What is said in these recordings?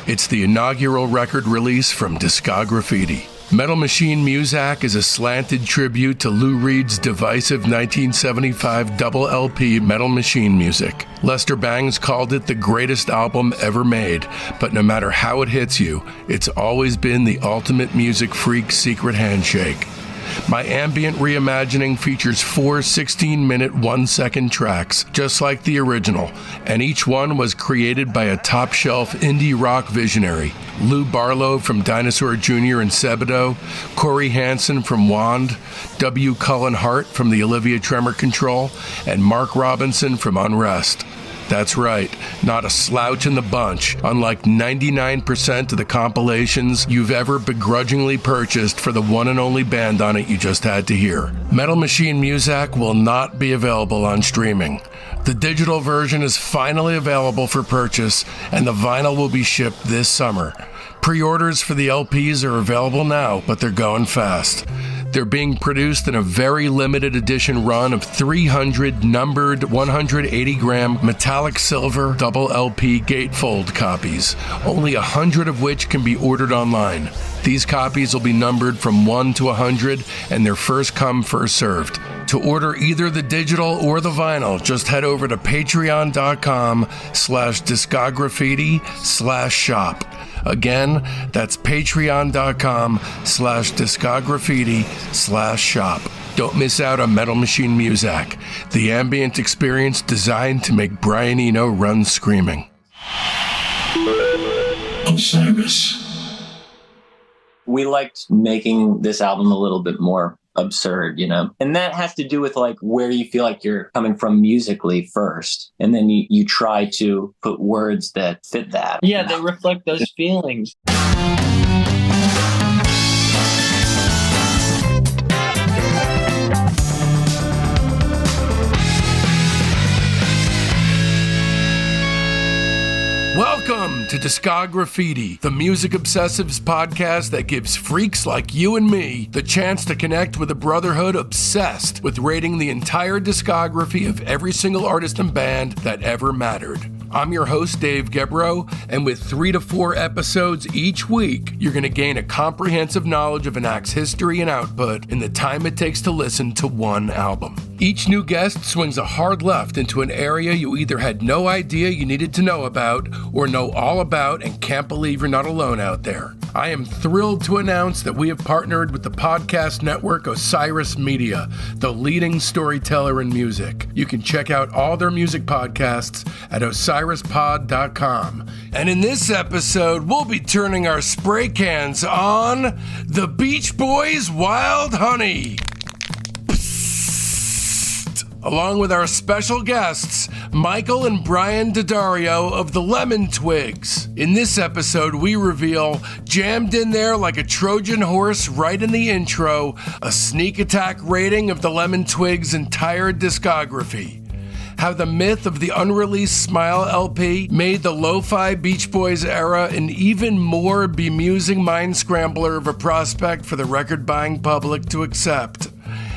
It's the inaugural record release from Discograffiti. Metal Machine Musac is a slanted tribute to Lou Reed's divisive 1975 double LP Metal Machine music. Lester Bangs called it the greatest album ever made, but no matter how it hits you, it's always been the ultimate music freak secret handshake. My ambient reimagining features 4 16-minute 1-second tracks, just like the original, and each one was created by a top-shelf indie rock visionary. Lou Barlow from Dinosaur Jr. and Sebadoh, Corey Hansen from Wand, W. Cullen Hart from the Olivia Tremor Control, and Mark Robinson from Unrest. That's right, not a slouch in the bunch, unlike 99% of the compilations you've ever begrudgingly purchased for the one and only band on it you just had to hear. Metal Machine Musac will not be available on streaming. The digital version is finally available for purchase, and the vinyl will be shipped this summer. Pre-orders for the LPs are available now, but they're going fast. They're being produced in a very limited edition run of 300 numbered 180-gram metallic silver double LP gatefold copies, only 100 of which can be ordered online. These copies will be numbered from 1 to 100, and they're first come, first served. To order either the digital or the vinyl, just head over to patreon.com/discograffiti/shop. Again, that's patreon.com/discograffiti/shop. Don't miss out on Metal Machine Musac, the ambient experience designed to make Brian Eno run screaming. Osiris. We liked making this album a little bit more absurd, you know? And that has to do with like where you feel like you're coming from musically first. And then you try to put words that fit that. Yeah, they reflect those feelings. Welcome to Discograffiti, the music obsessives podcast that gives freaks like you and me the chance to connect with a brotherhood obsessed with rating the entire discography of every single artist and band that ever mattered. I'm your host, Dave Gebrow, and with 3 to 4 episodes each week, you're going to gain a comprehensive knowledge of an act's history and output in the time it takes to listen to one album. Each new guest swings a hard left into an area you either had no idea you needed to know about or know all about and can't believe you're not alone out there. I am thrilled to announce that we have partnered with the podcast network Osiris Media, the leading storyteller in music. You can check out all their music podcasts at osirispod.com. And in this episode, we'll be turning our spray cans on the Beach Boys' Wild Honey. Along with our special guests, Michael and Brian Daddario of the Lemon Twigs. In this episode, we reveal, jammed in there like a Trojan horse right in the intro, a sneak attack rating of the Lemon Twigs' entire discography. How the myth of the unreleased Smile LP made the lo-fi Beach Boys era an even more bemusing mindscrambler of a prospect for the record-buying public to accept.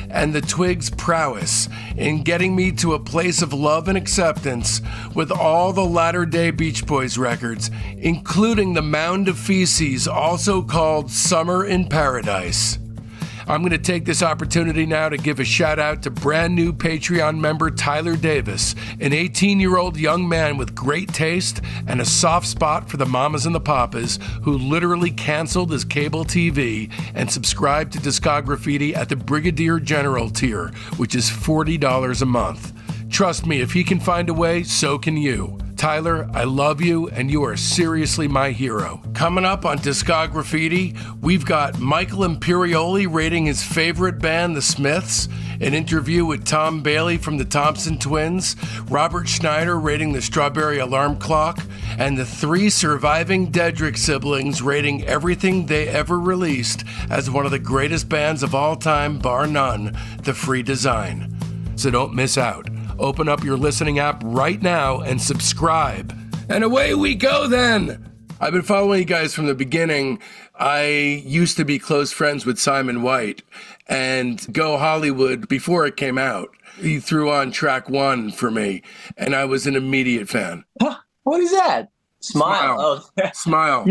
And the Twigs' prowess in getting me to a place of love and acceptance with all the latter-day Beach Boys records, including the Mound of Feces, also called Summer in Paradise. I'm going to take this opportunity now to give a shout out to brand new Patreon member Tyler Davis, an 18-year-old young man with great taste and a soft spot for the mamas and the papas, who literally canceled his cable TV and subscribed to Discograffiti at the Brigadier General tier, which is $40 a month. Trust me, if he can find a way, so can you. Tyler, I love you, and you are seriously my hero. Coming up on Discograffiti, we've got Michael Imperioli rating his favorite band, The Smiths, an interview with Tom Bailey from the Thompson Twins, Robert Schneider rating the Strawberry Alarm Clock, and the 3 surviving Dedrick siblings rating everything they ever released as one of the greatest bands of all time, bar none, The Free Design. So don't miss out. Open up your listening app right now and subscribe. And away we go then! I've been following you guys from the beginning. I used to be close friends with Simon White, and Go Hollywood, before it came out, he threw on track 1 for me, and I was an immediate fan. Huh? What is that? Smile. Oh, Smile.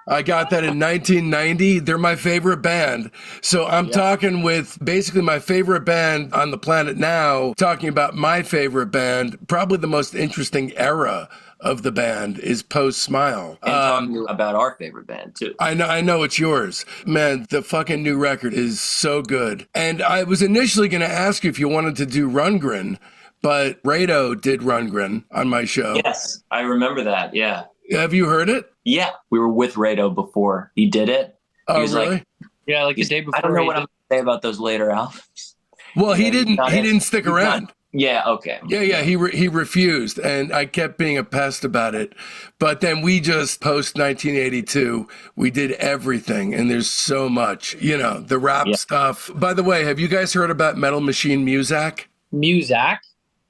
I got that in 1990. They're my favorite band. So I'm talking with basically my favorite band on the planet now, talking about my favorite band. Probably the most interesting era of the band is post Smile. and talking about our favorite band too. I know it's yours. Man, the fucking new record is so good. And I was initially going to ask you if you wanted to do Rundgren, but Rado did Rundgren on my show. Yes, I remember that. Yeah. Have you heard it? Yeah. We were with Rado before he did it. Oh, was really? like, Yeah, like the day before. I don't know what I'm going to say about those later albums. Well, he didn't stick around. Yeah, okay. Yeah, he refused, and I kept being a pest about it. But then we just, post 1982, we did everything, and there's so much, the rap stuff. By the way, have you guys heard about Metal Machine Musac? Musac?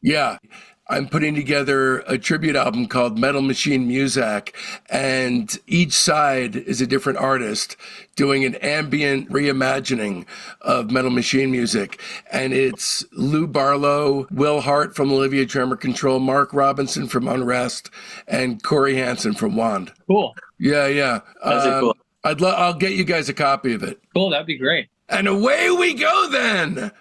Yeah. I'm putting together a tribute album called Metal Machine Musac, and each side is a different artist doing an ambient reimagining of Metal Machine music. And it's Lou Barlow, Will Hart from Olivia Tremor Control, Mark Robinson from Unrest, and Corey Hansen from Wand. Cool. Yeah. That's cool. I'll get you guys a copy of it. Cool, that'd be great. And away we go then.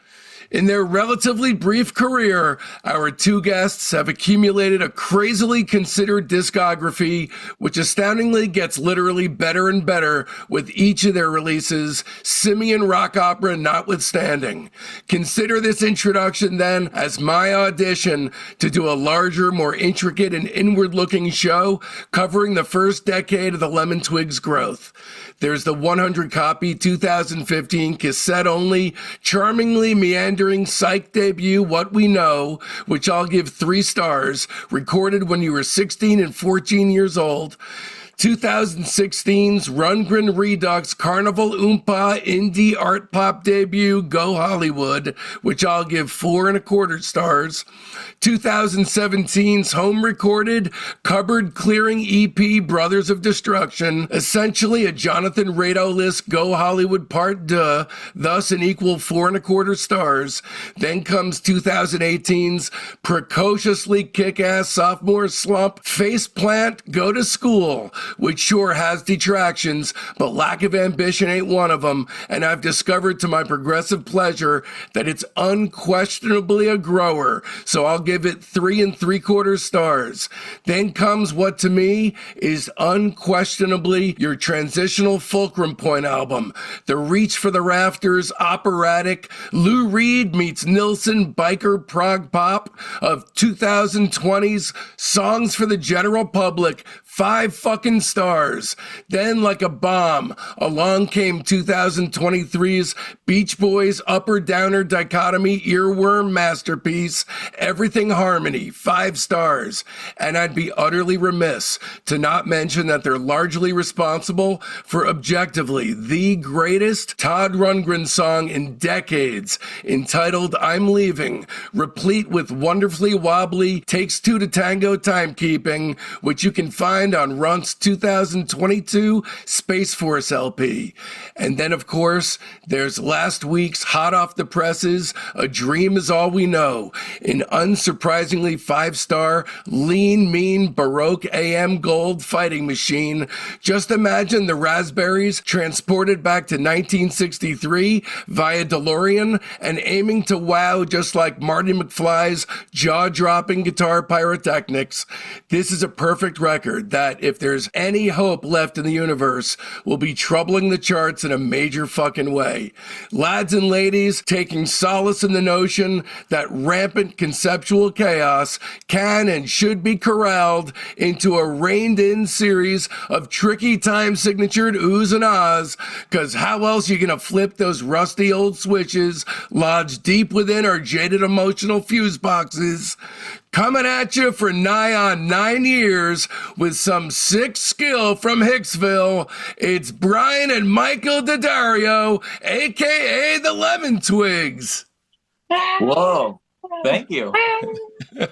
In their relatively brief career, our two guests have accumulated a crazily considered discography, which astoundingly gets literally better and better with each of their releases, simian rock opera notwithstanding. Consider this introduction then as my audition to do a larger, more intricate and inward-looking show covering the first decade of the Lemon Twigs growth. There's the 100-copy 2015 cassette-only, charmingly meandering psych debut, What We Know, which I'll give 3 stars, recorded when you were 16 and 14 years old. 2016's Rundgren Redux Carnival Oompa Indie Art Pop debut, Go Hollywood, which I'll give 4.25 stars. 2017's home recorded cupboard clearing EP, Brothers of Destruction, essentially a Jonathan Rado-less Go Hollywood Part 2, thus an equal 4.25 stars. Then comes 2018's precociously kick-ass sophomore slump, Faceplant, Go to School, which sure has detractions, but lack of ambition ain't one of them, and I've discovered to my progressive pleasure that it's unquestionably a grower, so I'll give it 3.75 stars. Then comes what to me is unquestionably your transitional fulcrum point album, the Reach for the Rafters operatic Lou Reed meets Nilsson biker prog pop of 2020's Songs for the General Public, 5 fucking stars. Then, like a bomb, along came 2023's Beach Boys upper downer dichotomy earworm masterpiece, Everything Harmony, 5 stars. And I'd be utterly remiss to not mention that they're largely responsible for objectively the greatest Todd Rundgren song in decades, entitled I'm Leaving, replete with wonderfully wobbly Takes Two to Tango timekeeping, which you can find on Runt's 2022 Space Force LP. And then, of course, there's last week's hot off the presses, A Dream Is All We Know, an unsurprisingly 5-star, lean, mean, Baroque AM gold fighting machine. Just imagine the Raspberries transported back to 1963 via DeLorean and aiming to wow just like Marty McFly's jaw-dropping guitar pyrotechnics. This is a perfect record that, if there's any hope left in the universe, will be troubling the charts in a major fucking way. Lads and ladies, taking solace in the notion that rampant conceptual chaos can and should be corralled into a reined-in series of tricky time-signatured oohs and ahs, because how else you gonna flip those rusty old switches lodged deep within our jaded emotional fuse boxes? Coming at you for nigh on 9 years with some sick skill from Hicksville, it's Brian and Michael Daddario, a.k.a. the Lemon Twigs. Whoa. Thank you.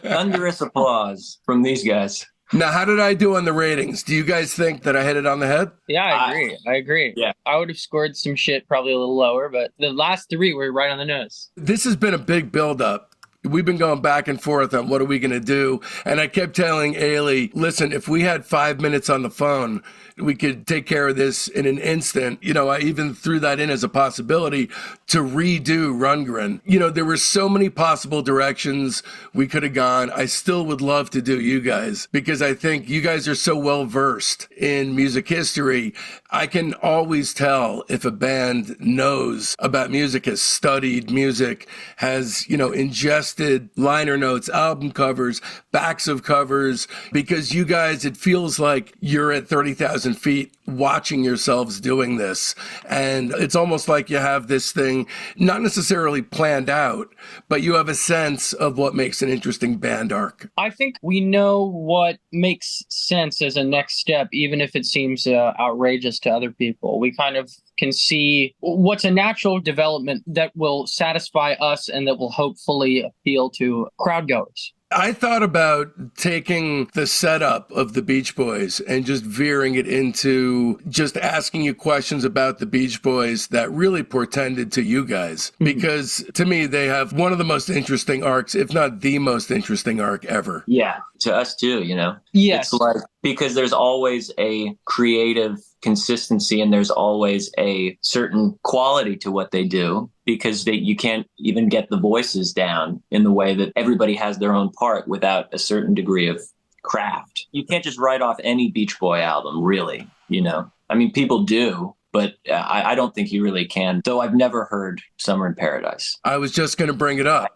Thunderous applause from these guys. Now, how did I do on the ratings? Do you guys think that I hit it on the head? Yeah, I agree. Yeah. I would have scored some shit probably a little lower, but the last 3 were right on the nose. This has been a big build-up. we've been going back and forth on what are we going to do. And I kept telling Ailey, listen, if we had 5 minutes on the phone, we could take care of this in an instant. You know, I even threw that in as a possibility to redo Rundgren. You know, there were so many possible directions we could have gone. I still would love to do you guys because I think you guys are so well versed in music history. I can always tell if a band knows about music, has studied music, has, you know, ingested liner notes, album covers, backs of covers, because you guys, it feels like you're at 30,000 feet watching yourselves doing this. And it's almost like you have this thing, not necessarily planned out, but you have a sense of what makes an interesting band arc. I think we know what makes sense as a next step, even if it seems outrageous to other people. We kind of can see what's a natural development that will satisfy us and that will hopefully appeal to crowd goers. I thought about taking the setup of the Beach Boys and just veering it into just asking you questions about the Beach Boys that really portended to you guys. Because to me, they have one of the most interesting arcs, if not the most interesting arc ever. Yeah, to us too, you know? Yes. It's like, because there's always a creative consistency and there's always a certain quality to what they do, because you can't even get the voices down in the way that everybody has their own part without a certain degree of craft. You can't just write off any Beach Boy album, really, you know? I mean, people do, but I don't think you really can, though I've never heard Summer in Paradise. I was just going to bring it up.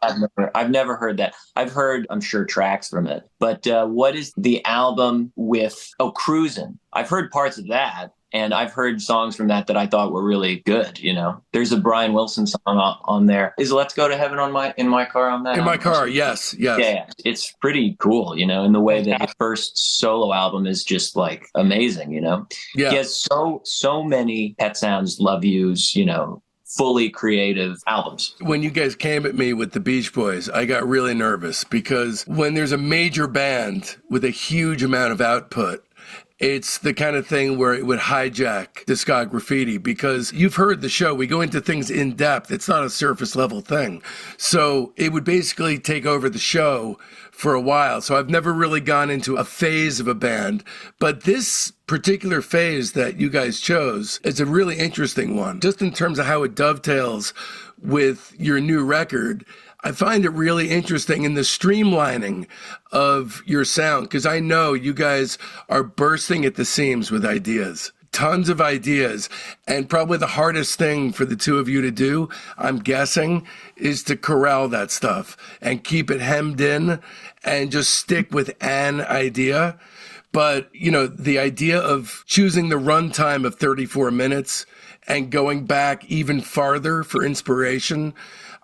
I've never heard that. I've heard, I'm sure, tracks from it. But what is the album with, Cruisin'? I've heard parts of that. And I've heard songs from that I thought were really good, you know. There's a Brian Wilson song on there. Is Let's Go to Heaven in my car on that? In my car, yes. Yeah, it's pretty cool, you know, in the way that his first solo album is just like amazing, you know. Yeah. He has so many Pet Sounds, Love Yous, you know, fully creative albums. When you guys came at me with the Beach Boys, I got really nervous because when there's a major band with a huge amount of output, it's the kind of thing where it would hijack Discograffiti, because you've heard the show. We go into things in depth. It's not a surface level thing. So it would basically take over the show for a while. So I've never really gone into a phase of a band, but this particular phase that you guys chose is a really interesting one, just in terms of how it dovetails with your new record. I find it really interesting in the streamlining of your sound, because I know you guys are bursting at the seams with ideas, tons of ideas. And probably the hardest thing for the two of you to do, I'm guessing, is to corral that stuff and keep it hemmed in and just stick with an idea. But, you know, the idea of choosing the runtime of 34 minutes and going back even farther for inspiration,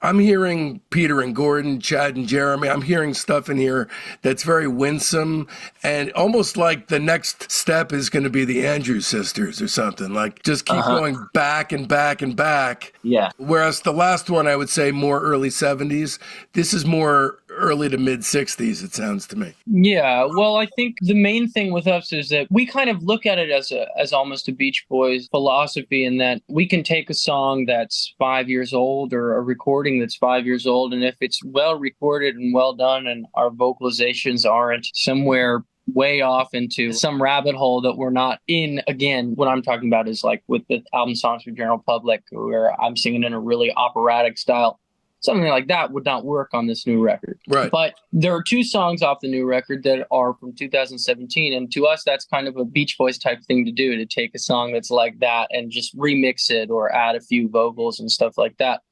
I'm hearing Peter and Gordon, Chad and Jeremy. I'm hearing stuff in here that's very winsome, and almost like the next step is going to be the Andrews Sisters or something. Like, just keep going back and back and back. Yeah. Whereas the last one, I would say more early 70s. This is more early to mid 60s, it sounds to me. Yeah, well, I think the main thing with us is that we kind of look at it as almost a Beach Boys philosophy, in that we can take a song that's 5 years old or a recording that's 5 years old, and if it's well recorded and well done and our vocalizations aren't somewhere way off into some rabbit hole that we're not in, again, what I'm talking about is like with the album Songs for General Public, where I'm singing in a really operatic style. Something like that would not work on this new record. Right. But there are two songs off the new record that are from 2017. And to us, that's kind of a Beach Boys type thing to do, to take a song that's like that and just remix it or add a few vocals and stuff like that.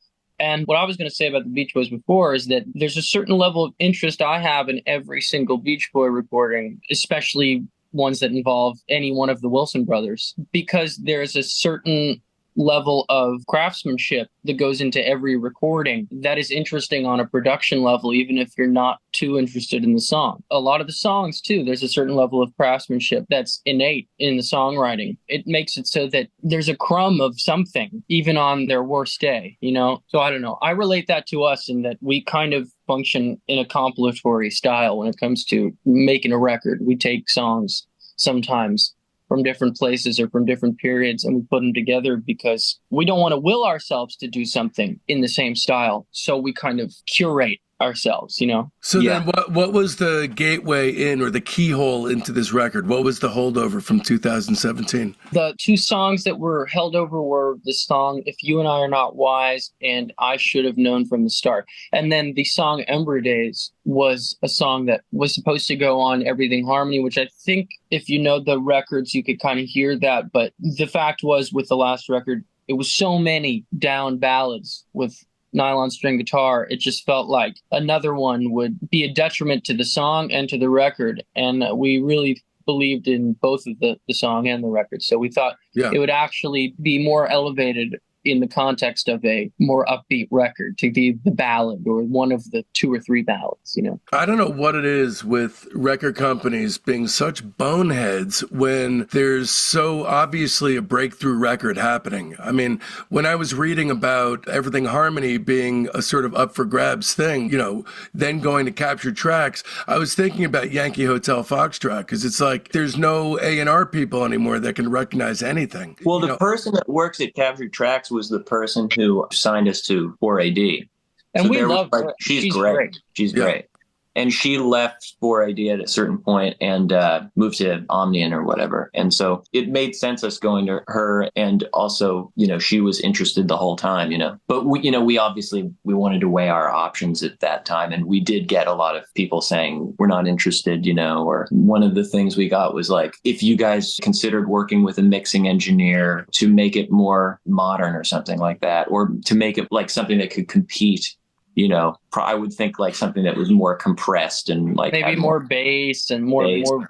And what I was going to say about the Beach Boys before is that there's a certain level of interest I have in every single Beach Boy recording, especially ones that involve any one of the Wilson brothers, because there's a certain level of craftsmanship that goes into every recording that is interesting on a production level, even if you're not too interested in the song. A lot of the songs too, there's a certain level of craftsmanship that's innate in the songwriting. It makes it so that there's a crumb of something even on their worst day, you know? So I don't know. I relate that to us in that we kind of function in a compilatory style when it comes to making a record. We take songs sometimes from different places or from different periods, and we put them together because we don't want to will ourselves to do something in the same style. So we kind of curate ourselves, you know? So then what was the gateway in, or the keyhole into this record? What was the holdover from 2017? The two songs that were held over were the song If You and I Are Not Wise and I Should Have Known From the Start. And then the song Ember Days was a song that was supposed to go on Everything Harmony, which I think if you know the records, you could kind of hear that. But the fact was, with the last record, it was so many down ballads with nylon string guitar, it just felt like another one would be a detriment to the song and to the record. And we really believed in both of the song and the record. So we thought it would actually be more elevated in the context of a more upbeat record to be the ballad or one of the 2 or 3 ballads, you know. I don't know what it is with record companies being such boneheads when there's so obviously a breakthrough record happening. I mean, when I was reading about Everything Harmony being a sort of up for grabs thing, you know, then going to Capture Tracks, I was thinking about Yankee Hotel Foxtrot, because it's like there's no A&R people anymore that can recognize anything. Well, the person that works at Capture Tracks was the person who signed us to 4AD. And so we love her. She's great. She's great. And she left 4AD at a certain point and moved to Omnian or whatever. And so it made sense us going to her. And also, you know, she was interested the whole time, you know. But, we obviously wanted to weigh our options at that time. And we did get a lot of people saying, we're not interested, you know. Or one of the things we got was like, if you guys considered working with a mixing engineer to make it more modern or something like that, or to make it like something that could compete, you know, I would think like something that was more compressed and like maybe more bass and more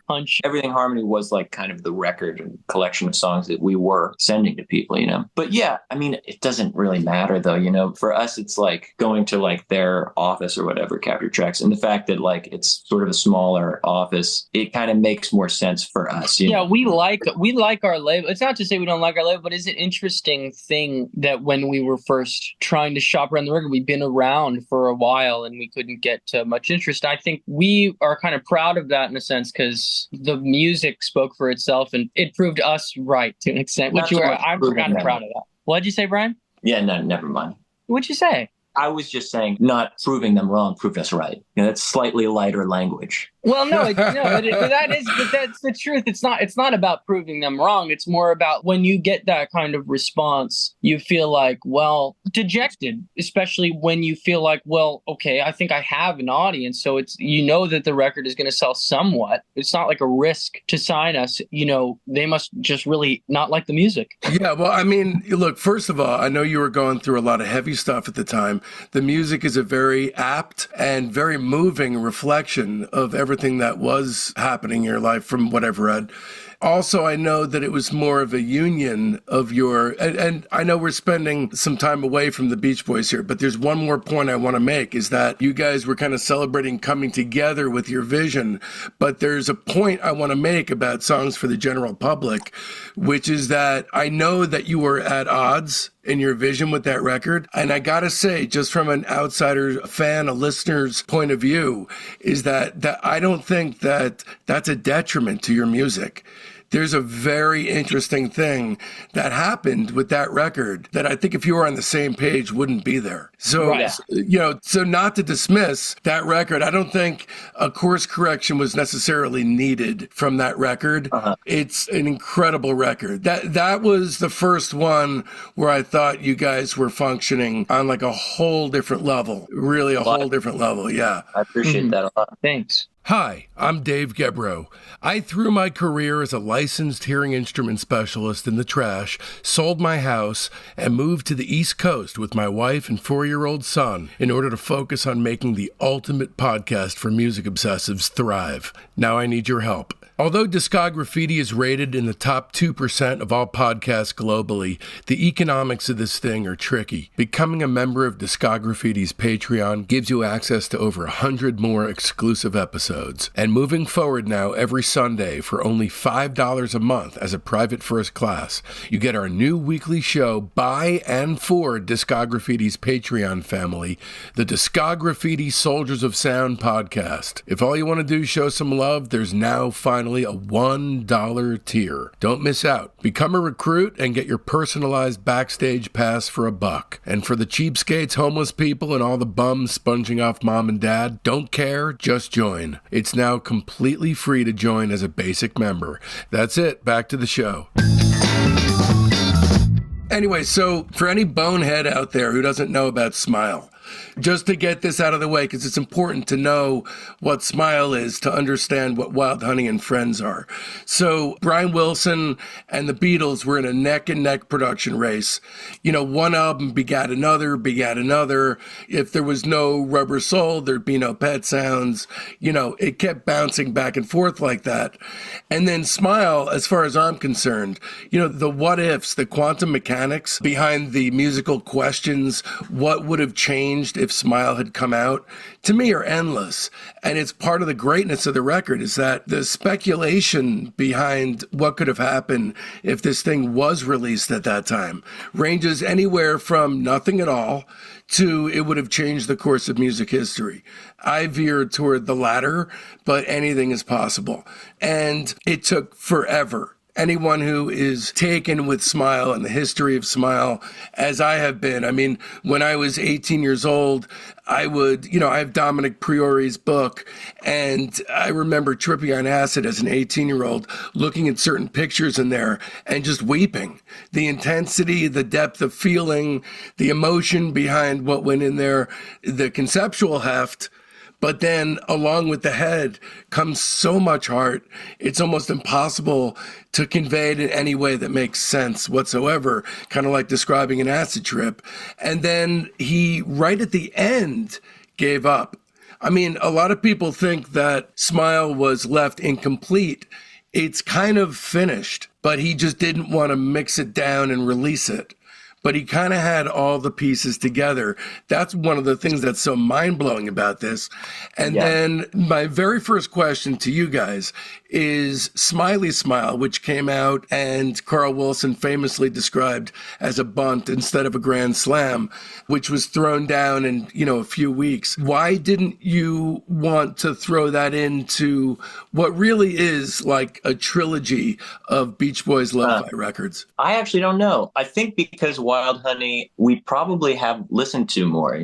punch. Everything Harmony was like kind of the record and collection of songs that we were sending to people, you know. But yeah, I mean, it doesn't really matter though, you know. For us, it's like going to like their office or whatever, Capture Tracks, and the fact that like it's sort of a smaller office, it kind of makes more sense for us. You know? we like our label. It's not to say we don't like our label, but it's an interesting thing that when we were first trying to shop around the record, we've been around for a while and we couldn't get much interest. I think we are kind of proud of that in a sense because the music spoke for itself and it proved us right to an extent, which I'm kind of proud of that. What'd you say, Brian? Yeah, no, never mind. What'd you say? I was just saying, not proving them wrong proved us right. You know, that's slightly lighter language. Well, that's the truth. It's not about proving them wrong. It's more about when you get that kind of response, you feel like, well, dejected, especially when you feel like, well, okay, I think I have an audience. So it's, you know, that the record is going to sell somewhat. It's not like a risk to sign us. You know, they must just really not like the music. Yeah. Well, I mean, look, first of all, I know you were going through a lot of heavy stuff at the time. The music is a very apt and very moving reflection of everything that was happening in your life from what I've read. Also, I know that it was more of a union of your, and I know we're spending some time away from the Beach Boys here, but there's one more point I want to make is that you guys were kind of celebrating coming together with your vision. But there's a point I want to make about Songs for the General Public, which is that I know that you were at odds in your vision with that record. And I got to say, just from an outsider fan, a listener's point of view, is that I don't think that that's a detriment to your music. There's a very interesting thing that happened with that record that I think if you were on the same page wouldn't be there. So, you know, so not to dismiss that record, I don't think a course correction was necessarily needed from that record. It's an incredible record. That was the first one where I thought you guys were functioning on like a whole different level, really a whole different level. Yeah. I appreciate that a lot. Thanks. Hi, I'm Dave Gebrow. I threw my career as a licensed hearing instrument specialist in the trash, sold my house, and moved to the East Coast with my wife and 4-year-old son in order to focus on making the ultimate podcast for music obsessives thrive. Now I need your help. Although Discograffiti is rated in the top 2% of all podcasts globally, the economics of this thing are tricky. Becoming a member of Discograffiti's Patreon gives you access to over 100 more exclusive episodes. And moving forward now every Sunday for only $5 a month as a private first class, you get our new weekly show by and for Discograffiti's Patreon family, the Discograffiti Soldiers of Sound podcast. If all you want to do is show some love, there's now finally only a $1 tier. Don't miss out. Become a recruit and get your personalized backstage pass for $1. And for the cheapskates, homeless people, and all the bums sponging off mom and dad, don't care, just join. It's now completely free to join as a basic member. That's it. Back to the show. Anyway, so for any bonehead out there who doesn't know about Smile, just to get this out of the way, because it's important to know what Smile is to understand what Wild Honey and Friends are. So Brian Wilson and the Beatles were in a neck-and-neck production race. You know, one album begat another. If there was no Rubber Soul, there'd be no Pet Sounds. You know, it kept bouncing back and forth like that. And then Smile, as far as I'm concerned, you know, the what-ifs, the quantum mechanics behind the musical questions, what would have changed if Smile had come out, to me are endless. And it's part of the greatness of the record is that the speculation behind what could have happened if this thing was released at that time ranges anywhere from nothing at all to it would have changed the course of music history. I veered toward the latter, but anything is possible. And it took forever. Anyone who is taken with Smile and the history of Smile, as I have been. I mean, when I was 18 years old, I have Dominic Priory's book, and I remember tripping on acid as an 18-year-old, looking at certain pictures in there and just weeping. The intensity, the depth of feeling, the emotion behind what went in there, the conceptual heft. But then along with the head comes so much heart, it's almost impossible to convey it in any way that makes sense whatsoever, kind of like describing an acid trip. And then he, right at the end, gave up. I mean, a lot of people think that Smile was left incomplete. It's kind of finished, but he just didn't want to mix it down and release it. But he kind of had all the pieces together. That's one of the things that's so mind-blowing about this. And then my very first question to you guys is Smiley Smile, which came out and Carl Wilson famously described as a bunt instead of a grand slam, which was thrown down in, a few weeks. Why didn't you want to throw that into what really is like a trilogy of Beach Boys lo-fi records? I actually don't know. I think because Wild Honey, we probably have listened to more,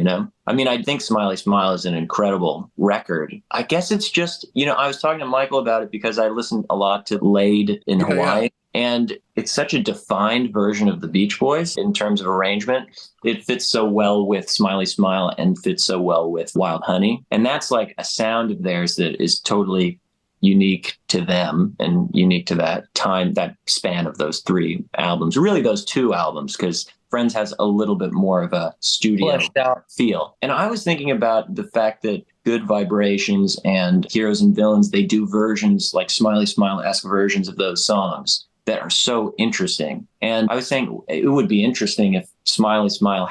I mean, I think Smiley Smile is an incredible record. I guess it's just, I was talking to Michael about it because I listened a lot to Laid in Hawaii. Yeah. And it's such a defined version of the Beach Boys in terms of arrangement. It fits so well with Smiley Smile and fits so well with Wild Honey. And that's like a sound of theirs that is totally unique to them and unique to that time, that span of those three albums, really those two albums, because Friends has a little bit more of a studio feel. And I was thinking about the fact that Good Vibrations and Heroes and Villains, they do versions like Smiley Smile-esque versions of those songs that are so interesting. And I was saying it would be interesting if Smiley Smile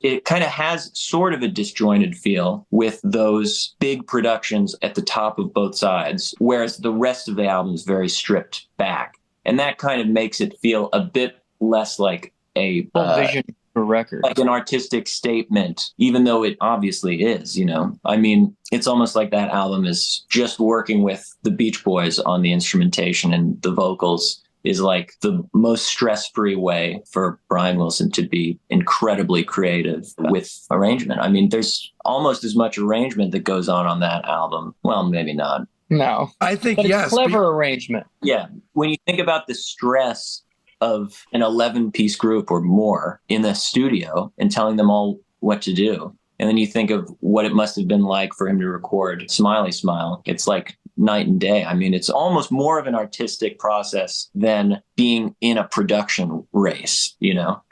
it kind of has sort of a disjointed feel with those big productions at the top of both sides, whereas the rest of the album is very stripped back. And that kind of makes it feel a bit less like a vision for record, like an artistic statement, even though it obviously is, I mean, it's almost like that album is just working with the Beach Boys on the instrumentation, and the vocals is like the most stress-free way for Brian Wilson to be incredibly creative with arrangement. I mean, there's almost as much arrangement that goes on that album. Well, maybe not. No. I think, but yes. It's clever arrangement. Yeah. When you think about the stress of an 11-piece group or more in the studio and telling them all what to do, and then you think of what it must have been like for him to record Smiley Smile, it's like night and day. I mean, it's almost more of an artistic process than being in a production race,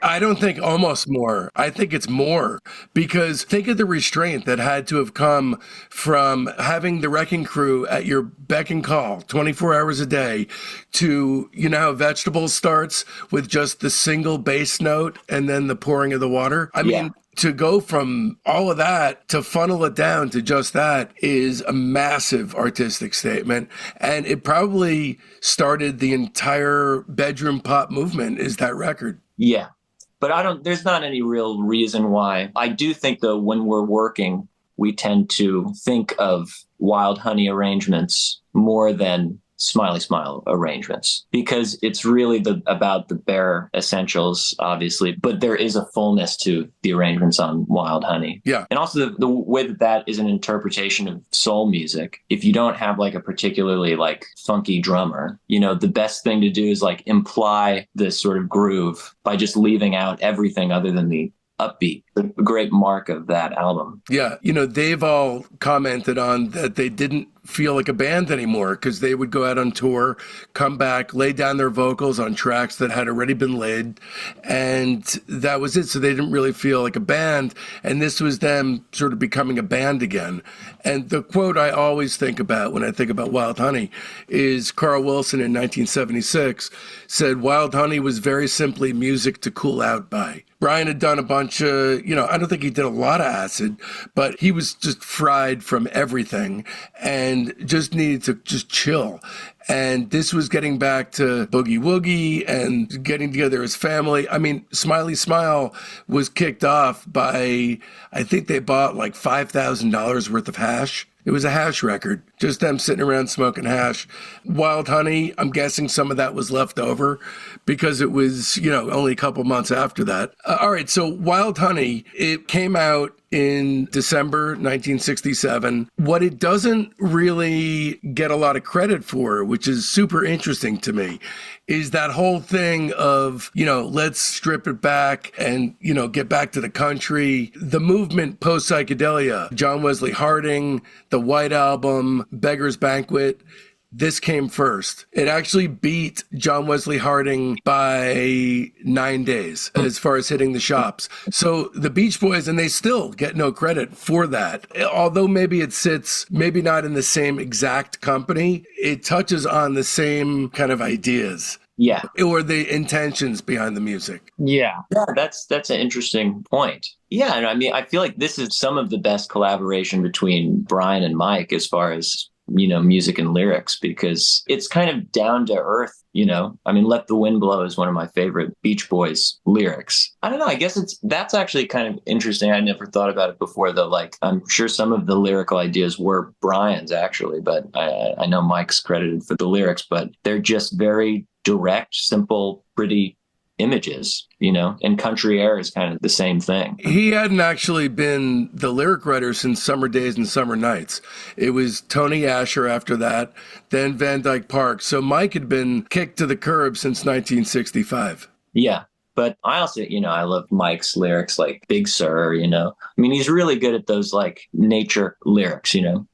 I don't think almost more. I think it's more, because think of the restraint that had to have come from having the Wrecking Crew at your beck and call 24 hours a day to, how Vegetables starts with just the single bass note and then the pouring of the water. I mean, to go from all of that to funnel it down to just that is a massive artistic statement. And it probably started the entire bedroom pop movement, is that record. Yeah. But there's not any real reason why. I do think, though, when we're working, we tend to think of Wild Honey arrangements more than Smiley Smile arrangements, because it's really about the bare essentials, obviously, but there is a fullness to the arrangements on Wild Honey. Yeah. And also the way that is an interpretation of soul music. If you don't have like a particularly like funky drummer, the best thing to do is like imply this sort of groove by just leaving out everything other than the upbeat, the great mark of that album. Yeah. They've all commented on that they didn't feel like a band anymore because they would go out on tour, come back, lay down their vocals on tracks that had already been laid, and that was it. So they didn't really feel like a band, and this was them sort of becoming a band again. And the quote I always think about when I think about Wild Honey is Carl Wilson in 1976 said, "Wild Honey was very simply music to cool out by." Brian had done a bunch of, I don't think he did a lot of acid, but he was just fried from everything and just needed to just chill. And this was getting back to boogie woogie and getting together as family. I mean, Smiley Smile was kicked off by, I think they bought like $5,000 worth of hash. It was a hash record, just them sitting around smoking hash. Wild Honey, I'm guessing some of that was left over because it was, only a couple months after that. All right, so Wild Honey, it came out in December 1967. What it doesn't really get a lot of credit for, which is super interesting to me, is that whole thing of, let's strip it back and, get back to the country. The movement post-psychedelia, John Wesley Harding, the White Album, Beggar's Banquet, this came first. It actually beat John Wesley Harding by 9 days as far as hitting the shops. So the Beach Boys, and they still get no credit for that. Although maybe it sits, maybe not in the same exact company, it touches on the same kind of ideas. Yeah. Or the intentions behind the music. Yeah. Yeah, that's an interesting point. Yeah, and I mean, I feel like this is some of the best collaboration between Brian and Mike as far as music and lyrics, because it's kind of down to earth, I mean, Let the Wind Blow is one of my favorite Beach Boys lyrics. I don't know. I guess that's actually kind of interesting. I never thought about it before, though. Like, I'm sure some of the lyrical ideas were Brian's actually, but I know Mike's credited for the lyrics, but they're just very direct, simple, pretty images, and Country Air is kind of the same thing. He hadn't actually been the lyric writer since Summer Days and Summer Nights. It was Tony Asher after that, then Van Dyke Park. So Mike had been kicked to the curb since 1965. Yeah. But I also, I love Mike's lyrics like Big Sur, I mean, he's really good at those like nature lyrics, and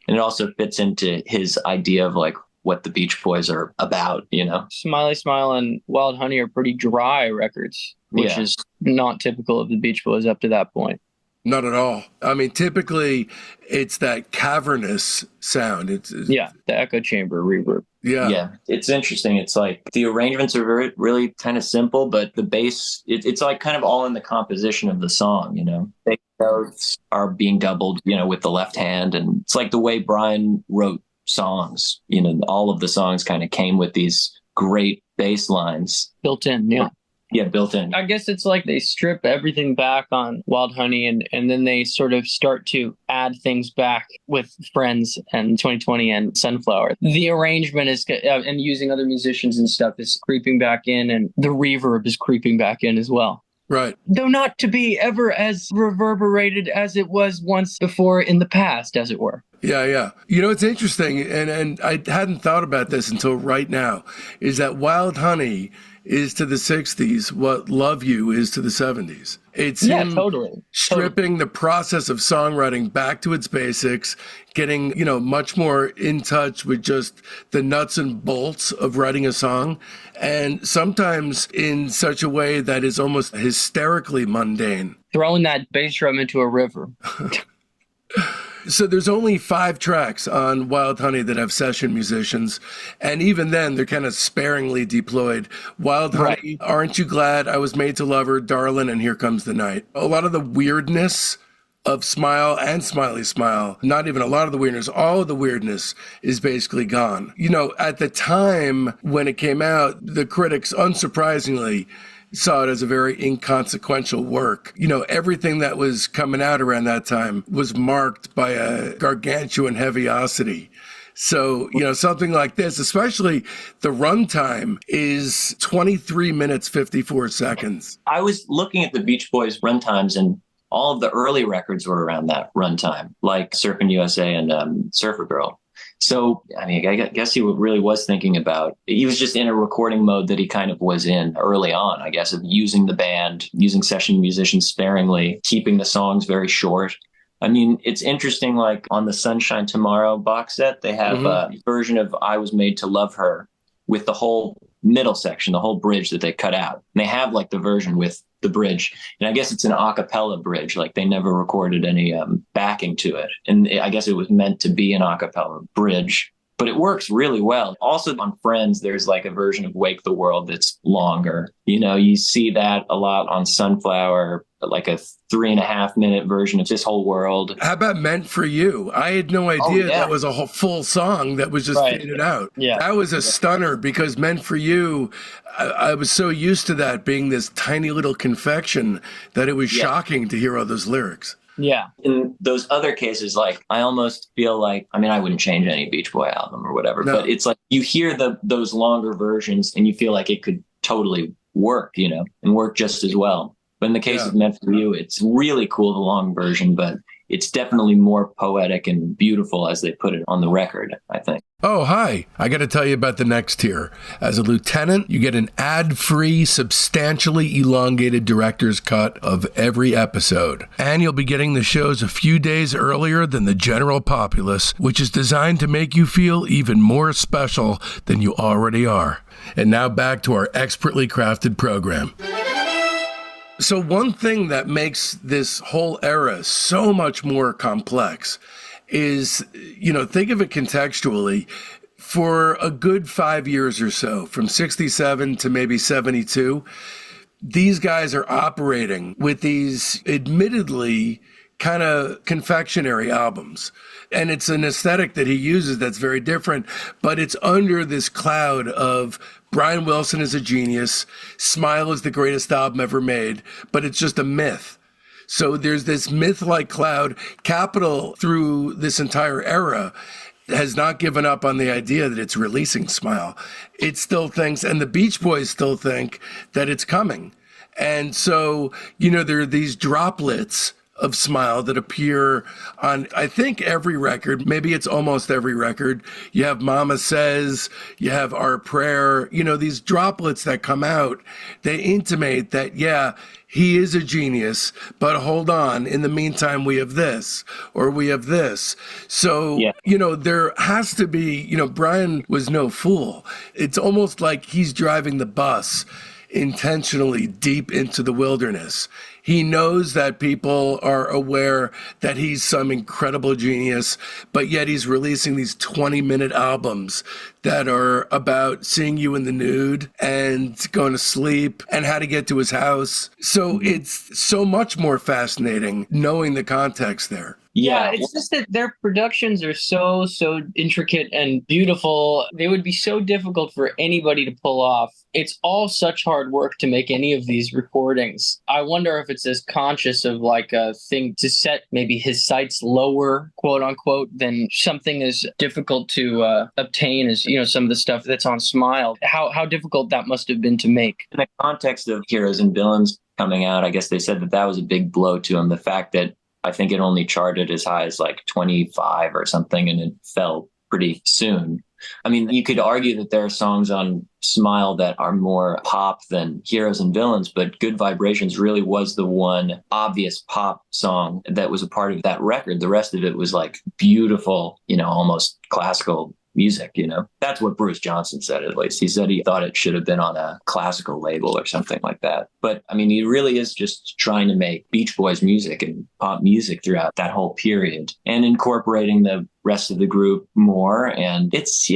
it also fits into his idea of like what the Beach Boys are about, Smiley Smile and Wild Honey are pretty dry records, which is not typical of the Beach Boys up to that point. Not at all. I mean, typically it's that cavernous sound. It's the echo chamber reverb. Yeah. Yeah. It's interesting. It's like the arrangements are really kind of simple, but the bass, it's like kind of all in the composition of the song, Bass notes are being doubled, with the left hand. And it's like the way Brian wrote songs, all of the songs kind of came with these great bass lines built in. Yeah, built in. I guess it's like they strip everything back on Wild Honey and then they sort of start to add things back with Friends and 2020 and Sunflower. The arrangement is, and using other musicians and stuff is creeping back in, and the reverb is creeping back in as well. Right. Though not to be ever as reverberated as it was once before in the past, as it were. Yeah. It's interesting, and I hadn't thought about this until right now, is that Wild Honey is to the 60s what Love You is to the 70s. It's him totally stripping the process of songwriting back to its basics, getting, much more in touch with just the nuts and bolts of writing a song, and sometimes in such a way that is almost hysterically mundane. Throwing that bass drum into a river. So there's only 5 tracks on Wild Honey that have session musicians, and even then they're kind of sparingly deployed. Wild Honey, Aren't You Glad I Was Made to Love Her, Darlin', and Here Comes the Night. A lot of the weirdness of Smile and Smiley Smile, not even a lot of the weirdness, all of the weirdness is basically gone. At the time when it came out, the critics, unsurprisingly, saw it as a very inconsequential work. Everything that was coming out around that time was marked by a gargantuan heaviosity. So, something like this, especially the runtime is 23 minutes, 54 seconds. I was looking at the Beach Boys runtimes, and all of the early records were around that runtime, like Surfin' USA and Surfer Girl. So, I mean, I guess he really was thinking about, he was just in a recording mode that he kind of was in early on, I guess, of using the band, using session musicians sparingly, keeping the songs very short. I mean, it's interesting, like on the Sunshine Tomorrow box set, they have a version of I Was Made to Love Her with the whole middle section, the whole bridge that they cut out. And they have like the version with the bridge. And I guess it's an a cappella bridge. Like they never recorded any backing to it. And I guess it was meant to be an a cappella bridge. But it works really well. Also on Friends, there's like a version of Wake the World that's longer. You see that a lot on Sunflower, like a 3.5 minute version of This Whole World. How about Meant for You? I had no idea that was a whole full song that was just faded out. Yeah. That was a stunner because Meant for You, I was so used to that being this tiny little confection that it was shocking to hear all those lyrics. Yeah. In those other cases, like I almost feel like, I mean, I wouldn't change any Beach Boy album or whatever, but it's like you hear those longer versions and you feel like it could totally work, and work just as well. But in the case of Meant for You, it's really cool, the long version, but it's definitely more poetic and beautiful as they put it on the record, I think. Oh, hi. I got to tell you about the next tier. As a lieutenant, you get an ad-free, substantially elongated director's cut of every episode. And you'll be getting the shows a few days earlier than the general populace, which is designed to make you feel even more special than you already are. And now back to our expertly crafted program. So one thing that makes this whole era so much more complex is, think of it contextually. For a good 5 years or so, from 67 to maybe 72, these guys are operating with these admittedly kind of confectionery albums. And it's an aesthetic that he uses that's very different, but it's under this cloud of Brian Wilson is a genius, Smile is the greatest album ever made, but it's just a myth. So there's this myth-like cloud. Capitol, through this entire era, has not given up on the idea that it's releasing Smile. It still thinks, and the Beach Boys still think, that it's coming. And so, there are these droplets of Smile that appear on, I think, every record. Maybe it's almost every record. You have Mama Says, you have Our Prayer, these droplets that come out, they intimate that, he is a genius, but hold on, in the meantime, we have this, or we have this. So, there has to be, Brian was no fool. It's almost like he's driving the bus intentionally deep into the wilderness. He knows that people are aware that he's some incredible genius, but yet he's releasing these 20-minute albums that are about seeing you in the nude and going to sleep and how to get to his house. So it's so much more fascinating knowing the context there. Yeah, it's just that their productions are so intricate and beautiful. They would be so difficult for anybody to pull off. It's all such hard work to make any of these recordings. I wonder if it's as conscious of like a thing to set maybe his sights lower, quote unquote, than something as difficult to obtain as, some of the stuff that's on Smile. How difficult that must have been to make. In the context of Heroes and Villains coming out, I guess they said that was a big blow to him. The fact that I think it only charted as high as like 25 or something, and it fell pretty soon. I mean, you could argue that there are songs on Smile that are more pop than Heroes and Villains, but Good Vibrations really was the one obvious pop song that was a part of that record. The rest of it was like beautiful, almost classical music, That's what Bruce Johnson said, at least. He said he thought it should have been on a classical label or something like that. But, I mean, he really is just trying to make Beach Boys music and pop music throughout that whole period and incorporating the rest of the group more. And it's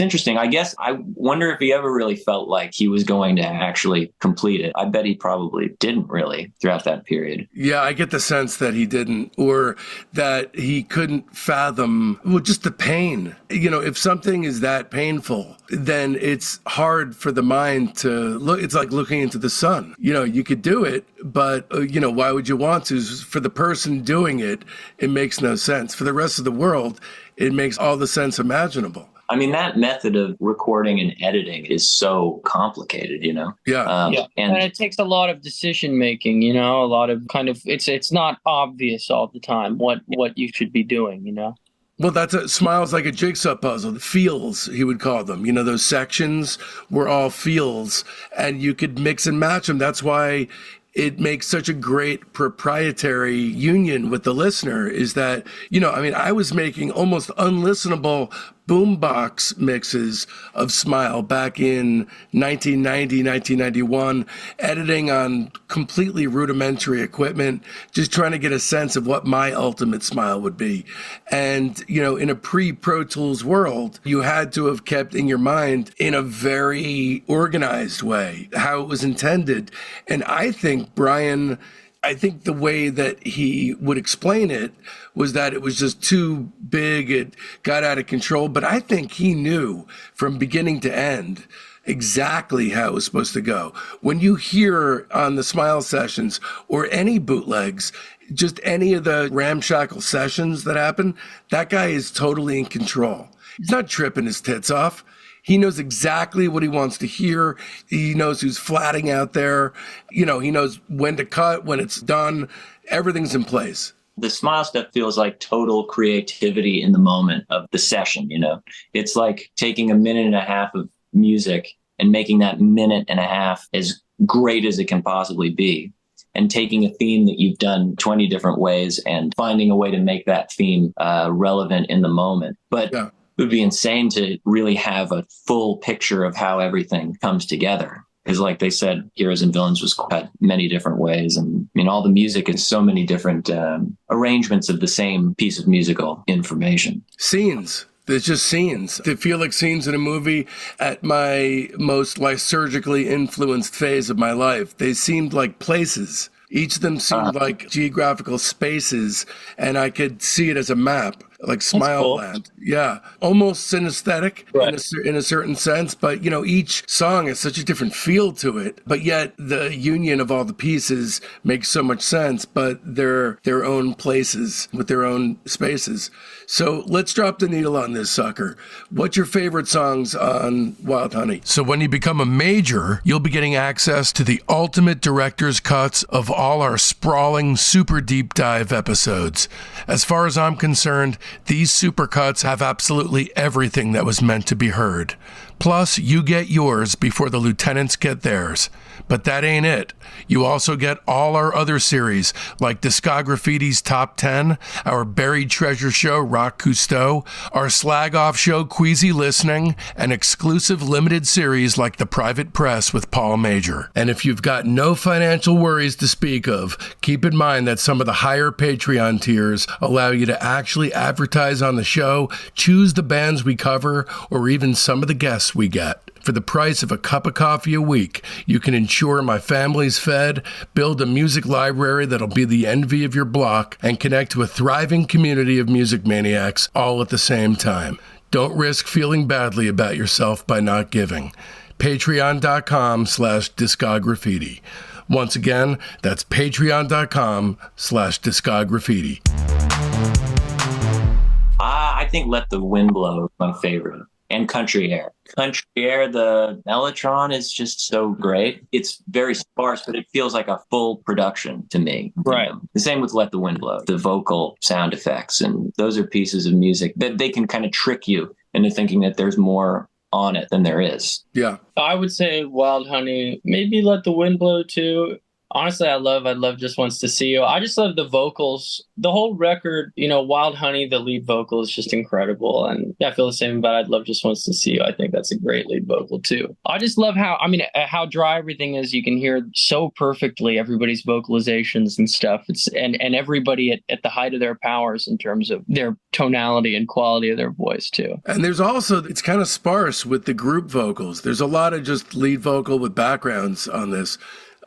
interesting. I guess I wonder if he ever really felt like he was going to actually complete it. I bet he probably didn't really throughout that period. Yeah, I get the sense that he didn't, or that he couldn't fathom, just the pain. If something is that painful, then it's hard for the mind to look. It's like looking into the sun. You could do it, but, why would you want to? For the person doing it, it makes no sense. For the rest of the world, it makes all the sense imaginable. I mean, that method of recording and editing is so complicated, you know? Yeah. And it takes a lot of decision making, you know, a lot of kind of, it's not obvious all the time what you should be doing, you know? Well, Smile's like a jigsaw puzzle. The feels, he would call them. You know, those sections were all feels, and you could mix and match them. That's why it makes such a great proprietary union with the listener, is that, you know, I mean, I was making almost unlistenable boombox mixes of Smile back in 1990, 1991, editing on completely rudimentary equipment, just trying to get a sense of what my ultimate Smile would be. And, you know, in a pre-Pro Tools world, you had to have kept in your mind in a very organized way how it was intended. And I think Brian, the way that he would explain it was that it was just too big, it got out of control. But I think he knew from beginning to end exactly how it was supposed to go. When you hear on the Smile sessions or any bootlegs, just any of the ramshackle sessions that happen, that guy is totally in control. He's not tripping his tits off. He knows exactly what he wants to hear. He knows who's flatting out there. You know, he knows when to cut, when it's done. Everything's in place. The Smile stuff feels like total creativity in the moment of the session, you know? It's like taking a minute and a half of music and making that minute and a half as great as it can possibly be, and taking a theme that you've done 20 different ways and finding a way to make that theme relevant in the moment. But yeah. It would be insane to really have a full picture of how everything comes together. Because like they said, Heroes and Villains was cut many different ways. And I mean, all the music is so many different arrangements of the same piece of musical information. Scenes. There's just scenes. They feel like scenes in a movie. At my most lysergically influenced phase of my life, they seemed like places. Each of them seemed like geographical spaces, and I could see it as a map, like Smile cool. Land. Yeah, almost synesthetic in a certain sense, but, you know, each song has such a different feel to it, but yet the union of all the pieces makes so much sense, but they're their own places with their own spaces. So let's drop the needle on this sucker. What's your favorite songs on Wild Honey? So when you become a major, you'll be getting access to the ultimate director's cuts of all our sprawling, super deep dive episodes. As far as I'm concerned, these super cuts have absolutely everything that was meant to be heard. Plus, you get yours before the lieutenants get theirs. But that ain't it. You also get all our other series, like Discograffiti's Top 10, our Buried Treasure Show, Rock Cousteau, our Slag Off Show, Queasy Listening, and exclusive limited series like The Private Press with Paul Major. And if you've got no financial worries to speak of, keep in mind that some of the higher Patreon tiers allow you to actually advertise on the show, choose the bands we cover, or even some of the guests we get. For the price of a cup of coffee a week, you can ensure my family's fed, build a music library that'll be the envy of your block, and connect to a thriving community of music maniacs all at the same time. Don't risk feeling badly about yourself by not giving. Patreon.com/Discograffiti. Once again, that's Patreon.com/Discograffiti. I think Let the Wind Blow is my favorite. And Country Air. Country Air, the Mellotron is just so great. It's very sparse, but it feels like a full production to me. Right. You know? The same with Let the Wind Blow, the vocal sound effects. And those are pieces of music that they can kind of trick you into thinking that there's more on it than there is. Yeah. I would say Wild Honey, maybe Let the Wind Blow too. Honestly, I love Just Wants to See You. I just love the vocals. The whole record, you know, Wild Honey, the lead vocal is just incredible. And I feel the same about I'd Love Just Wants to See You. I think that's a great lead vocal too. I just love how dry everything is. You can hear so perfectly everybody's vocalizations and stuff. And everybody at the height of their powers in terms of their tonality and quality of their voice too. And there's also, it's kind of sparse with the group vocals. There's a lot of just lead vocal with backgrounds on this.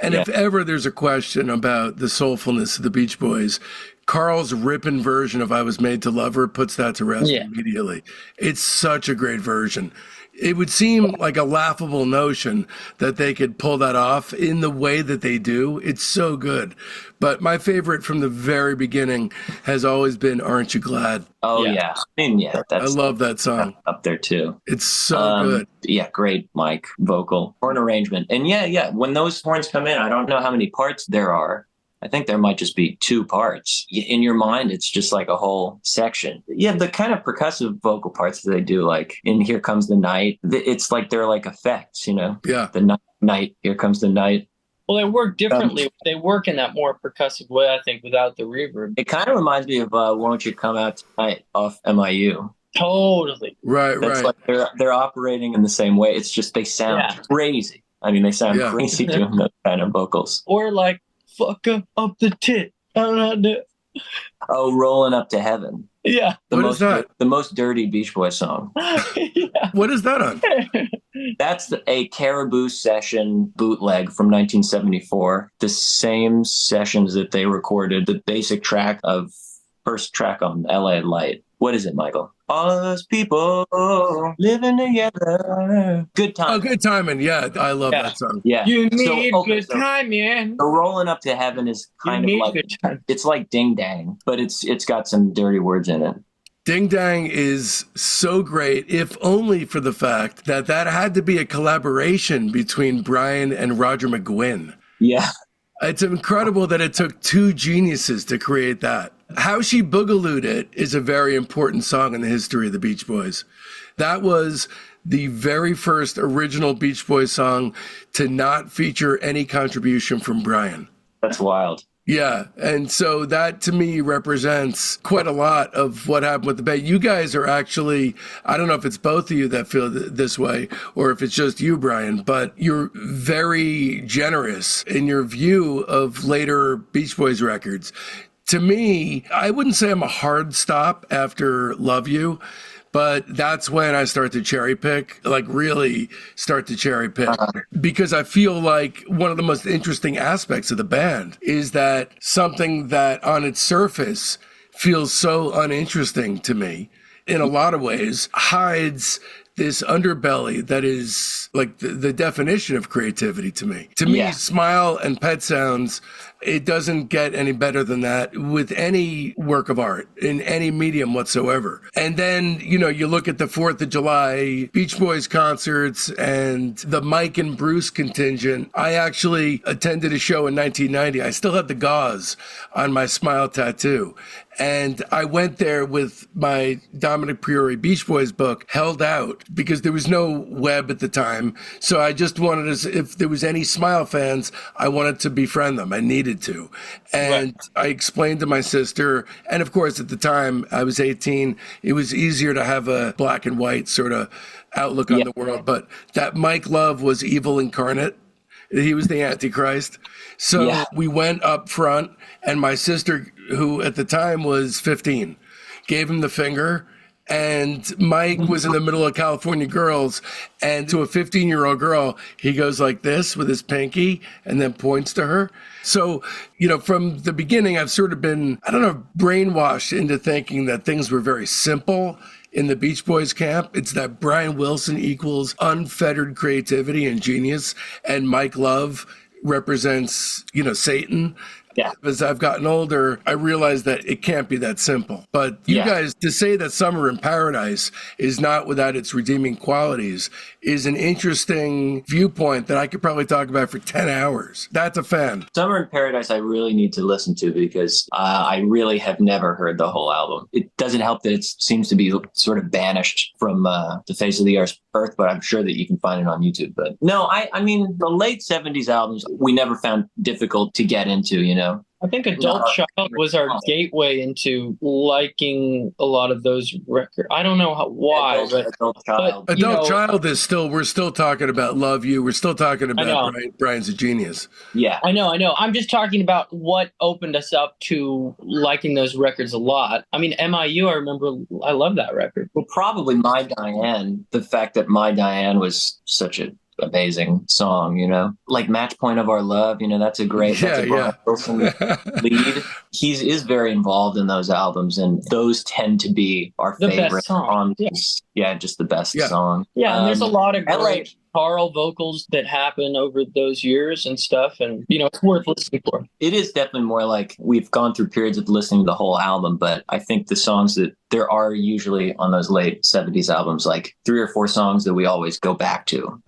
And if ever there's a question about the soulfulness of the Beach Boys, Carl's ripping version of I Was Made to Love Her puts that to rest immediately. It's such a great version. It would seem like a laughable notion that they could pull that off in the way that they do. It's so good. But my favorite from the very beginning has always been Aren't You Glad? Oh, yeah. I mean, yeah, I love that song. Up there, too. It's so good. Yeah, great mic, vocal, horn arrangement. And yeah, when those horns come in, I don't know how many parts there are. I think there might just be 2 parts. In your mind, it's just like a whole section. Yeah, the kind of percussive vocal parts that they do, like in Here Comes the Night, it's like they're like effects, you know? Yeah. The night, Here Comes the Night. Well, they work differently. They work in that more percussive way, I think, without the reverb. It kind of reminds me of Won't You Come Out Tonight off MIU. Totally. Right. Like they're operating in the same way. It's just they sound crazy. I mean, they sound crazy doing those kind of vocals. Or like, fuck up the tit. Oh, Rolling Up to Heaven. Yeah. Is that? The most dirty Beach Boys song. Yeah. What is that on? That's a Caribou session bootleg from 1974. The same sessions that they recorded the basic track of first track on LA Light. What is it, Michael? All us people living together. Good time. Oh, Good Timing. Yeah, I love that song. Yeah. You need good timing. The Rolling Up to Heaven is kind of like, it's like Ding Dang, but it's got some dirty words in it. Ding Dang is so great, if only for the fact that had to be a collaboration between Brian and Roger McGuinn. Yeah. It's incredible that it took 2 geniuses to create that. How She Boogalooed It is a very important song in the history of the Beach Boys. That was the very first original Beach Boys song to not feature any contribution from Brian. That's wild. Yeah, and so that to me represents quite a lot of what happened with the band. You guys are actually, I don't know if it's both of you that feel this way or if it's just you, Brian, but you're very generous in your view of later Beach Boys records. To me, I wouldn't say I'm a hard stop after Love You, but that's when I start to cherry pick, like really start to cherry pick, because I feel like one of the most interesting aspects of the band is that something that on its surface feels so uninteresting to me in a lot of ways has this underbelly that is like the definition of creativity to me. To me, Smile and Pet Sounds, it doesn't get any better than that with any work of art in any medium whatsoever. And then, you know, you look at the 4th of July Beach Boys concerts and the Mike and Bruce contingent. I actually attended a show in 1990. I still had the gauze on my Smile tattoo. And I went there with my Dominic Priori Beach Boys book held out because there was no web at the time. So I just wanted to, if there was any Smile fans, I wanted to befriend them. I needed to. And I explained to my sister, and of course at the time I was 18, it was easier to have a black and white sort of outlook on the world. But that Mike Love was evil incarnate. He was the Antichrist. So we went up front, and my sister, who at the time was 15, gave him the finger. And Mike was in the middle of California Girls. And to a 15-year-old girl, he goes like this with his pinky and then points to her. So, you know, from the beginning, I've sort of been, I don't know, brainwashed into thinking that things were very simple in the Beach Boys camp. It's that Brian Wilson equals unfettered creativity and genius, and Mike Love represents, you know, Satan. Yeah. As I've gotten older, I realized that it can't be that simple. But you guys, to say that Summer in Paradise is not without its redeeming qualities is an interesting viewpoint that I could probably talk about for 10 hours. That's a fan. Summer in Paradise I really need to listen to because I really have never heard the whole album. It doesn't help that it seems to be sort of banished from the face of the earth, but I'm sure that you can find it on YouTube. But no, I mean, the late 70s albums we never found difficult to get into, you know? I think Adult Child was our gateway into liking a lot of those records. I don't know why, but Adult Child. Adult Child is still, we're still talking about Love You. We're still talking about Brian's a genius. Yeah. I know. I'm just talking about what opened us up to liking those records a lot. I mean, MIU, I remember, I love that record. Well, probably My Diane, the fact that My Diane was such a amazing song, you know, like Match Point of Our Love, you know, that's a great, that's a Brian Wilson lead. He is very involved in those albums, and those tend to be our favorite songs. Yeah, just the best song. Yeah, and there's a lot of great choral vocals that happen over those years and stuff, and you know, it's worth listening for. It is definitely more like we've gone through periods of listening to the whole album, but I think the songs that there are usually on those late 70s albums, like 3 or 4 songs that we always go back to,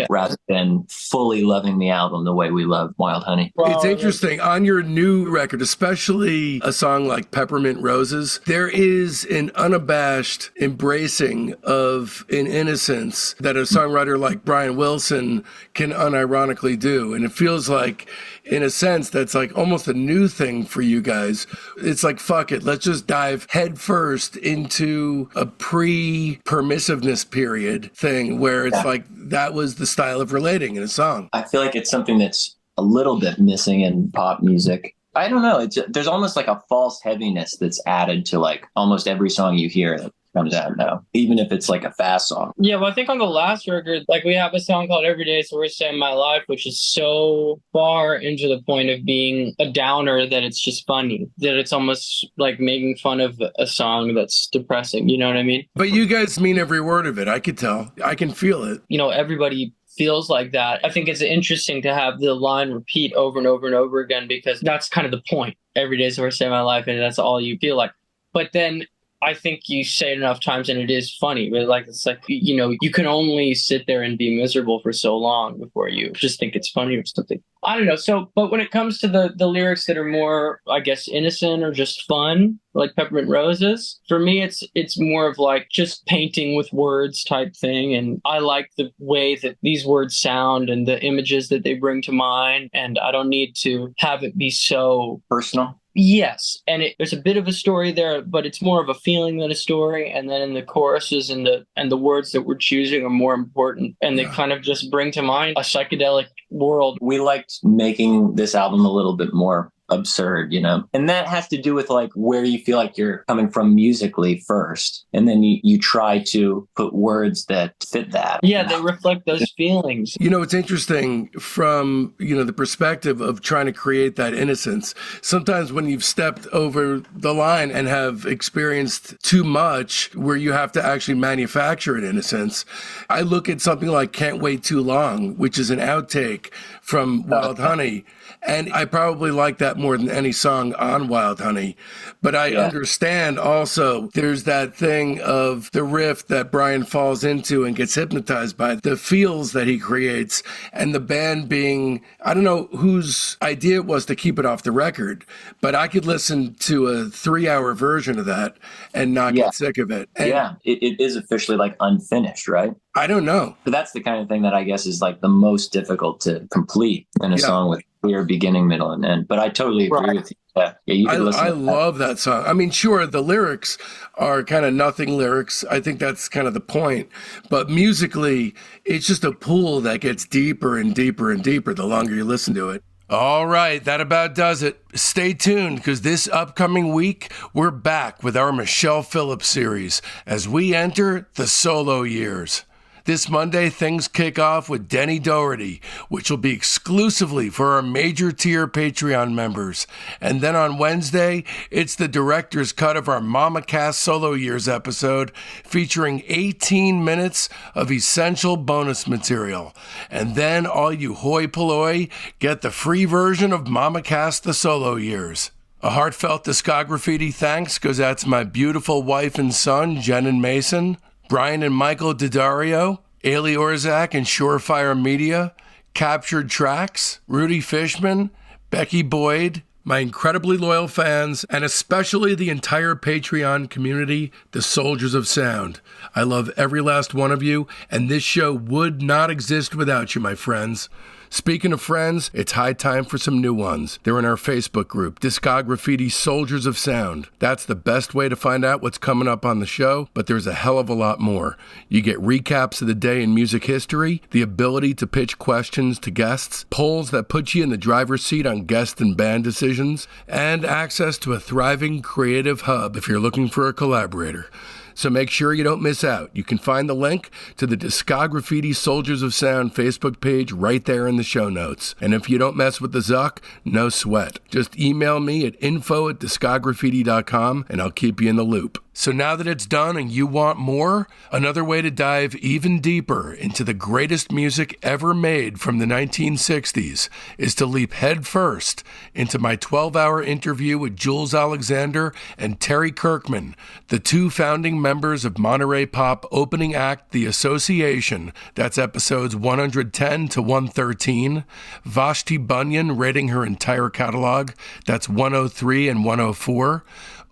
rather than fully loving the album the way we love Wild Honey. It's interesting. On your new record, especially a song like Peppermint Roses, there is an unabashed embracing of an innocence that a songwriter like Brian Wilson can unironically do. And it feels like, in a sense, that's like almost a new thing for you guys. It's like, fuck it, let's just dive head first into a pre-permissiveness period thing where it's like that was the style of relating in a song. I feel like it's something that's a little bit missing in pop music. I don't know. There's almost like a false heaviness that's added to like almost every song you hear that comes out now, even if it's like a fast song. Yeah, well, I think on the last record, like we have a song called Every Day is the Worst Day of My Life, which is so far into the point of being a downer that it's just funny, that it's almost like making fun of a song that's depressing. You know what I mean? But you guys mean every word of it. I could tell. I can feel it. You know, everybody feels like that. I think it's interesting to have the line repeat over and over and over again, because that's kind of the point. Every day is the worst day of my life, and that's all you feel like. But then I think you say it enough times and it is funny, but like, it's like, you know, you can only sit there and be miserable for so long before you just think it's funny or something. I don't know. So, but when it comes to the lyrics that are more, I guess, innocent or just fun, like Peppermint Roses, for me, it's more of like just painting with words type thing. And I like the way that these words sound and the images that they bring to mind. And I don't need to have it be so personal. Yes, and there's a bit of a story there, but it's more of a feeling than a story. And then in the choruses and the words that we're choosing are more important, and they kind of just bring to mind a psychedelic world. We liked making this album a little bit more absurd, you know, and that has to do with like where you feel like you're coming from musically first, and then you try to put words that fit that. Yeah, they reflect those feelings. You know, it's interesting from, you know, the perspective of trying to create that innocence. Sometimes when you've stepped over the line and have experienced too much where you have to actually manufacture an innocence, I look at something like Can't Wait Too Long, which is an outtake from Wild Honey. And I probably like that more than any song on Wild Honey. But I understand also there's that thing of the riff that Brian falls into and gets hypnotized by, the feels that he creates, and the band being, I don't know whose idea it was to keep it off the record, but I could listen to a 3-hour version of that and not get sick of it. And it is officially like unfinished, right? I don't know. But that's the kind of thing that I guess is like the most difficult to complete in a song with clear beginning, middle, and end. But I totally agree with you. Yeah, you can listen. I love that song. I mean, sure, the lyrics are kind of nothing lyrics. I think that's kind of the point. But musically, it's just a pool that gets deeper and deeper and deeper the longer you listen to it. All right, that about does it. Stay tuned, because this upcoming week, we're back with our Michelle Phillips series as we enter the solo years. This Monday, things kick off with Denny Doherty, which will be exclusively for our major tier Patreon members. And then on Wednesday, it's the director's cut of our Mama Cast Solo Years episode, featuring 18 minutes of essential bonus material. And then all you hoi polloi get the free version of Mama Cast The Solo Years. A heartfelt Discograffiti thanks goes out to my beautiful wife and son, Jen and Mason, Brian and Michael Daddario, Ailey Orzak and Surefire Media, Captured Tracks, Rudy Fishman, Becky Boyd, my incredibly loyal fans, and especially the entire Patreon community, the Soldiers of Sound. I love every last one of you, and this show would not exist without you, my friends. Speaking of friends, it's high time for some new ones. They're in our Facebook group, Discograffiti Soldiers of Sound. That's the best way to find out what's coming up on the show, but there's a hell of a lot more. You get recaps of the day in music history, the ability to pitch questions to guests, polls that put you in the driver's seat on guest and band decisions, and access to a thriving creative hub if you're looking for a collaborator. So make sure you don't miss out. You can find the link to the Discograffiti Soldiers of Sound Facebook page right there in the show notes. And if you don't mess with the Zuck, no sweat. Just email me at info@discograffiti.com and I'll keep you in the loop. So now that it's done and you want more, another way to dive even deeper into the greatest music ever made from the 1960s is to leap headfirst into my 12-hour interview with Jules Alexander and Terry Kirkman, the two founding members of Monterey Pop opening act The Association. That's episodes 110 to 113. Vashti Bunyan rating her entire catalog. That's 103 and 104.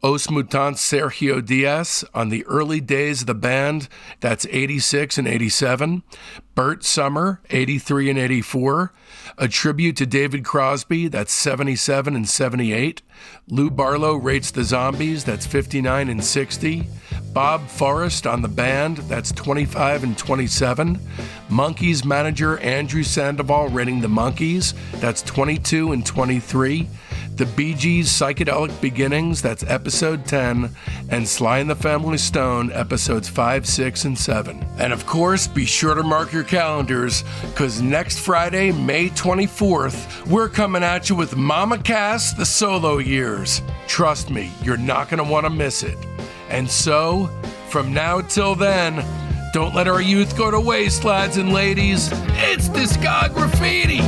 Os Mutantes Sergio Diaz on the early days of the band, that's 86 and 87. Burt Summer, 83 and 84. A tribute to David Crosby, that's 77 and 78. Lou Barlow rates the Zombies, that's 59 and 60. Bob Forrest on the band, that's 25 and 27. Monkees manager Andrew Sandoval rating the Monkees, that's 22 and 23. The Bee Gees' Psychedelic Beginnings, that's episode 10, and Sly and the Family Stone, episodes 5, 6, and 7. And of course, be sure to mark your calendars, because next Friday, May 24th, we're coming at you with Mama Cass, The Solo Years. Trust me, you're not going to want to miss it. And so, from now till then, don't let our youth go to waste, lads and ladies. It's Discograffiti!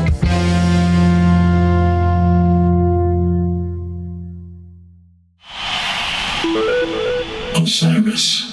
Osiris.